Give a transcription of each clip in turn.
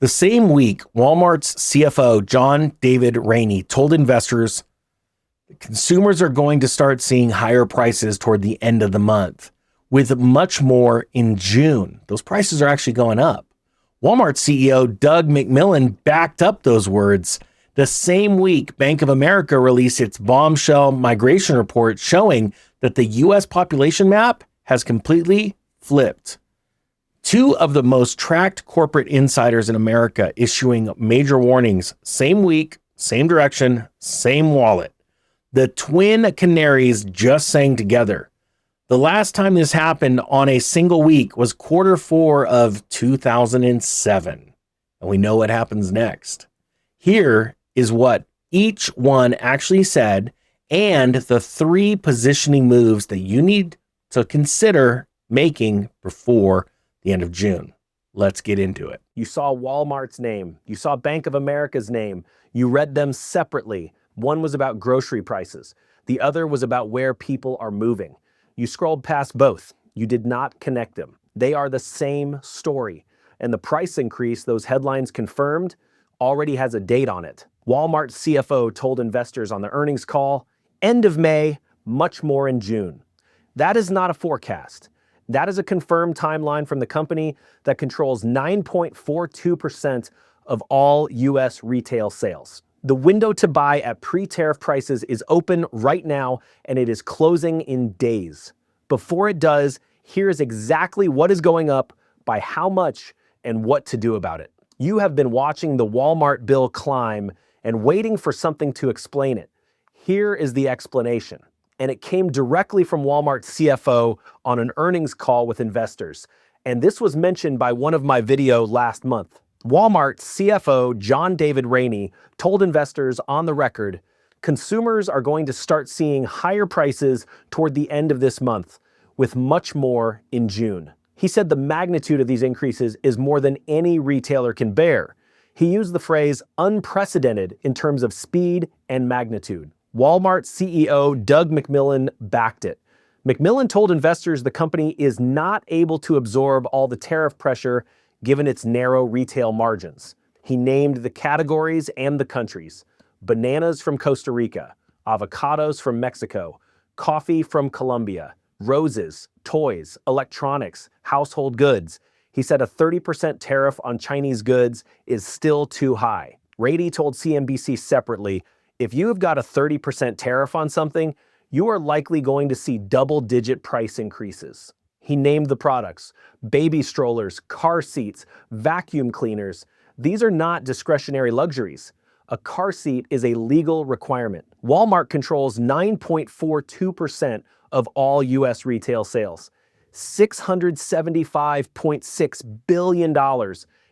The same week, Walmart's CFO, John David Rainey, told investors that consumers are going to start seeing higher prices toward the end of the month, with much more in June. Those prices are actually going up. Walmart CEO Doug McMillon backed up those words. The same week, Bank of America released its bombshell migration report showing that the U.S. population map has completely flipped. Two of the most tracked corporate insiders in America issuing major warnings, same week, same direction, same wallet. The twin canaries just sang together. The last time this happened on a single week was Q4 of 2007. And we know what happens next. Here is what each one actually said and the three positioning moves that you need to consider making before the end of June. Let's get into it. You saw Walmart's name. You saw Bank of America's name. You read them separately. One was about grocery prices. The other was about where people are moving. You scrolled past both. You did not connect them. They are the same story. And the price increase those headlines confirmed already has a date on it. Walmart's CFO told investors on the earnings call, end of May, much more in June. That is not a forecast. That is a confirmed timeline from the company that controls 9.42% of all U.S. retail sales. The window to buy at pre-tariff prices is open right now, and it is closing in days. Before it does, here's exactly what is going up, by how much, and what to do about it. You have been watching the Walmart bill climb and waiting for something to explain it. Here is the explanation. And it came directly from Walmart's CFO on an earnings call with investors. And this was mentioned by one of my videos last month. Walmart's CFO, John David Rainey, told investors on the record, consumers are going to start seeing higher prices toward the end of this month, with much more in June. He said the magnitude of these increases is more than any retailer can bear. He used the phrase unprecedented in terms of speed and magnitude. Walmart CEO Doug McMillon backed it. McMillon told investors the company is not able to absorb all the tariff pressure given its narrow retail margins. He named the categories and the countries: bananas from Costa Rica, avocados from Mexico, coffee from Colombia, roses, toys, electronics, household goods. He said a 30% tariff on Chinese goods is still too high. Rady told CNBC separately, if you have got a 30% tariff on something, you are likely going to see double-digit price increases. He named the products: baby strollers, car seats, vacuum cleaners. These are not discretionary luxuries. A car seat is a legal requirement. Walmart controls 9.42% of all U.S. retail sales, $675.6 billion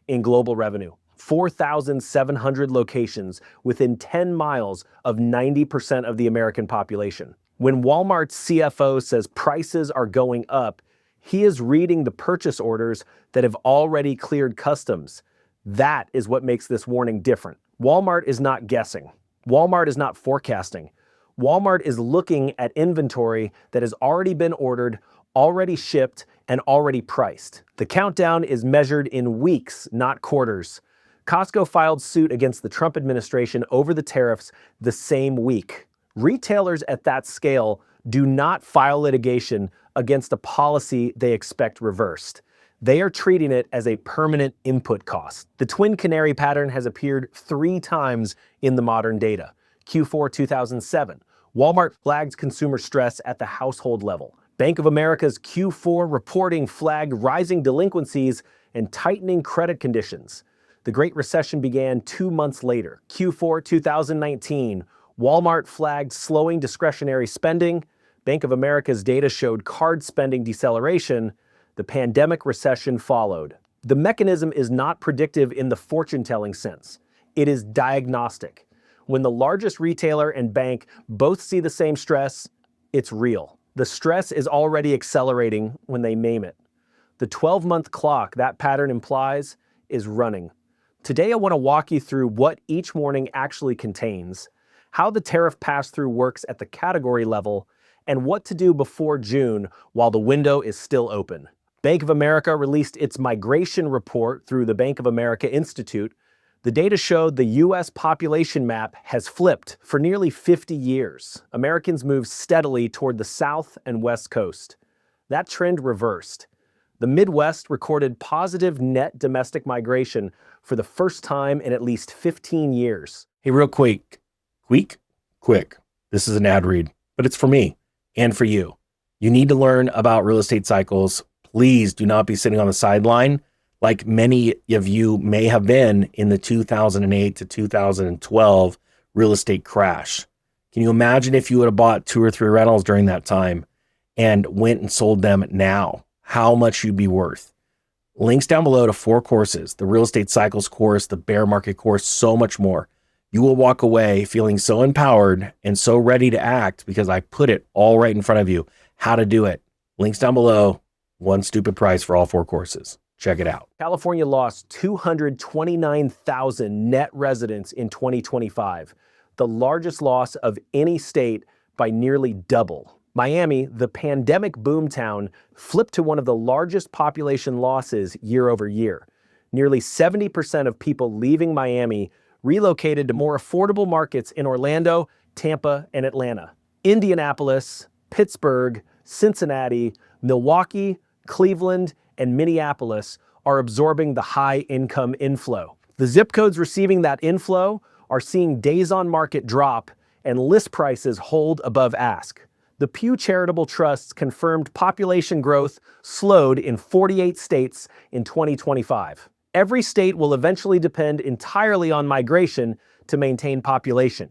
in global revenue. 4,700 locations within 10 miles of 90% of the American population. When Walmart's CFO says prices are going up, he is reading the purchase orders that have already cleared customs. That is what makes this warning different. Walmart is not guessing. Walmart is not forecasting. Walmart is looking at inventory that has already been ordered, already shipped, and already priced. The countdown is measured in weeks, not quarters. Costco filed suit against the Trump administration over the tariffs the same week. Retailers at that scale do not file litigation against a policy they expect reversed. They are treating it as a permanent input cost. The twin canary pattern has appeared 3 times in the modern data. Q4 2007, Walmart flagged consumer stress at the household level. Bank of America's Q4 reporting flagged rising delinquencies and tightening credit conditions. The Great Recession began 2 months later. Q4 2019, Walmart flagged slowing discretionary spending. Bank of America's data showed card spending deceleration. The pandemic recession followed. The mechanism is not predictive in the fortune-telling sense. It is diagnostic. When the largest retailer and bank both see the same stress, it's real. The stress is already accelerating when they name it. The 12-month clock that pattern implies is running. Today, I want to walk you through what each warning actually contains, how the tariff pass-through works at the category level, and what to do before June while the window is still open. Bank of America released its migration report through the Bank of America Institute. The data showed the U.S. population map has flipped for nearly 50 years. Americans moved steadily toward the South and West Coast. That trend reversed. The Midwest recorded positive net domestic migration for the first time in at least 15 years. Hey, real quick. Quick. This is an ad read, but it's for me and for you. You need to learn about real estate cycles. Please do not be sitting on the sideline like many of you may have been in the 2008 to 2012 real estate crash. Can you imagine if you would have bought 2 or 3 rentals during that time and went and sold them now? How much you'd be worth? Links down below to 4 courses, the real estate cycles course, the bear market course, so much more. You will walk away feeling so empowered and so ready to act because I put it all right in front of you. How to do it. Links down below. One stupid price for all 4 courses. Check it out. California lost 229,000 net residents in 2025, the largest loss of any state by nearly double. Miami, the pandemic boomtown, flipped to one of the largest population losses year over year. Nearly 70% of people leaving Miami relocated to more affordable markets in Orlando, Tampa, and Atlanta. Indianapolis, Pittsburgh, Cincinnati, Milwaukee, Cleveland, and Minneapolis are absorbing the high-income inflow. The zip codes receiving that inflow are seeing days on market drop and list prices hold above ask. The Pew Charitable Trust's confirmed population growth slowed in 48 states in 2025. Every state will eventually depend entirely on migration to maintain population.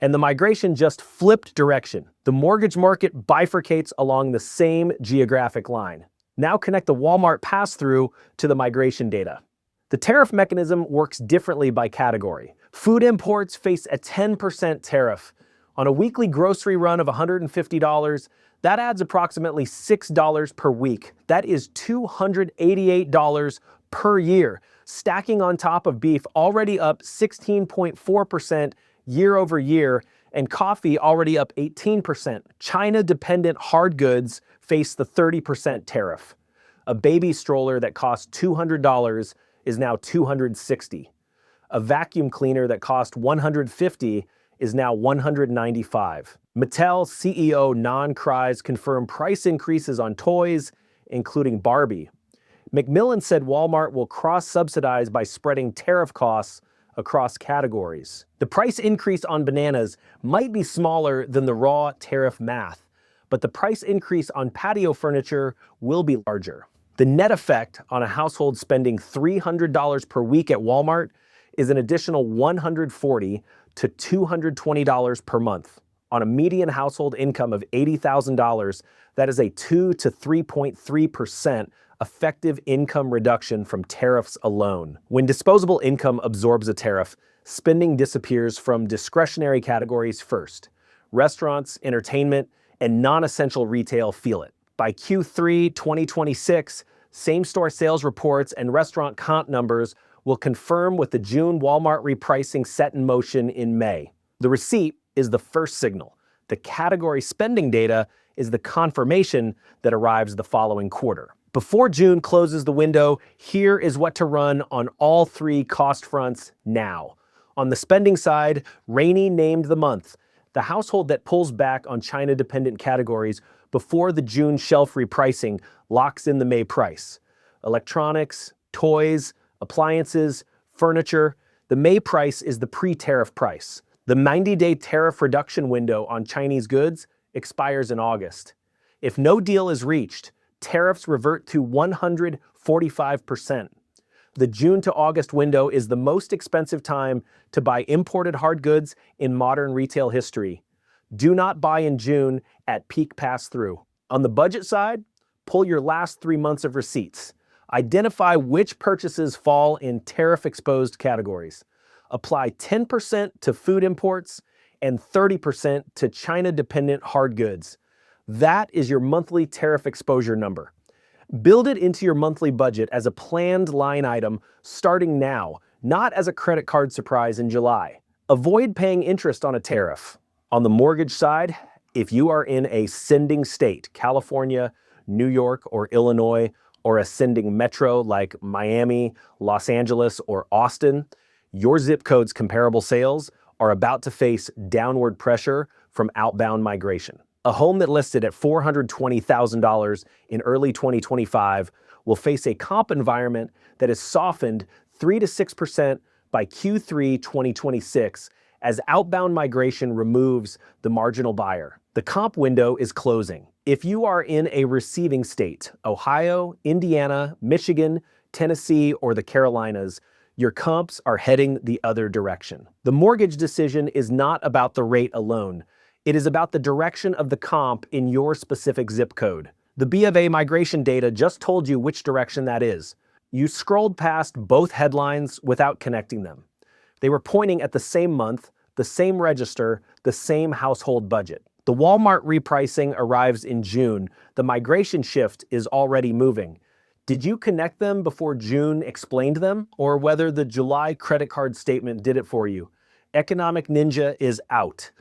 And the migration just flipped direction. The mortgage market bifurcates along the same geographic line. Now connect the Walmart pass-through to the migration data. The tariff mechanism works differently by category. Food imports face a 10% tariff. On a weekly grocery run of $150, that adds approximately $6 per week. That is $288 per year, stacking on top of beef already up 16.4% year over year, and coffee already up 18%. China-dependent hard goods face the 30% tariff. A baby stroller that cost $200 is now $260. A vacuum cleaner that cost $150 is now $195. Mattel CEO Nan Krais confirmed price increases on toys, including Barbie. Macmillan said Walmart will cross-subsidize by spreading tariff costs across categories. The price increase on bananas might be smaller than the raw tariff math, but the price increase on patio furniture will be larger. The net effect on a household spending $300 per week at Walmart is an additional $140 to $220 per month. On a median household income of $80,000, that is a 2 to 3.3% effective income reduction from tariffs alone. When disposable income absorbs a tariff, spending disappears from discretionary categories first. Restaurants, entertainment, and non-essential retail feel it. By Q3 2026, same-store sales reports and restaurant comp numbers will confirm with the June Walmart repricing set in motion in May. The receipt is the first signal. The category spending data is the confirmation that arrives the following quarter. Before June closes the window, here is what to run on all 3 cost fronts now. On the spending side, Rainey named the month. The household that pulls back on China-dependent categories before the June shelf repricing locks in the May price. Electronics, toys, appliances, furniture. The May price is the pre-tariff price. The 90-day tariff reduction window on Chinese goods expires in August. If no deal is reached, tariffs revert to 145%. The June to August window is the most expensive time to buy imported hard goods in modern retail history. Do not buy in June at peak pass-through. On the budget side, pull your last 3 months of receipts. Identify which purchases fall in tariff-exposed categories. Apply 10% to food imports and 30% to China-dependent hard goods. That is your monthly tariff exposure number. Build it into your monthly budget as a planned line item starting now, not as a credit card surprise in July. Avoid paying interest on a tariff. On the mortgage side, if you are in a sending state, California, New York, or Illinois, or ascending metro like Miami, Los Angeles, or Austin, your zip code's comparable sales are about to face downward pressure from outbound migration. A home that listed at $420,000 in early 2025 will face a comp environment that is softened 3 to 6% by Q3 2026 as outbound migration removes the marginal buyer. The comp window is closing. If you are in a receiving state, Ohio, Indiana, Michigan, Tennessee, or the Carolinas, your comps are heading the other direction. The mortgage decision is not about the rate alone. It is about the direction of the comp in your specific zip code. The B of A migration data just told you which direction that is. You scrolled past both headlines without connecting them. They were pointing at the same month, the same register, the same household budget. The Walmart repricing arrives in June. The migration shift is already moving. Did you connect them before June explained them, or whether the July credit card statement did it for you? Economic Ninja is out.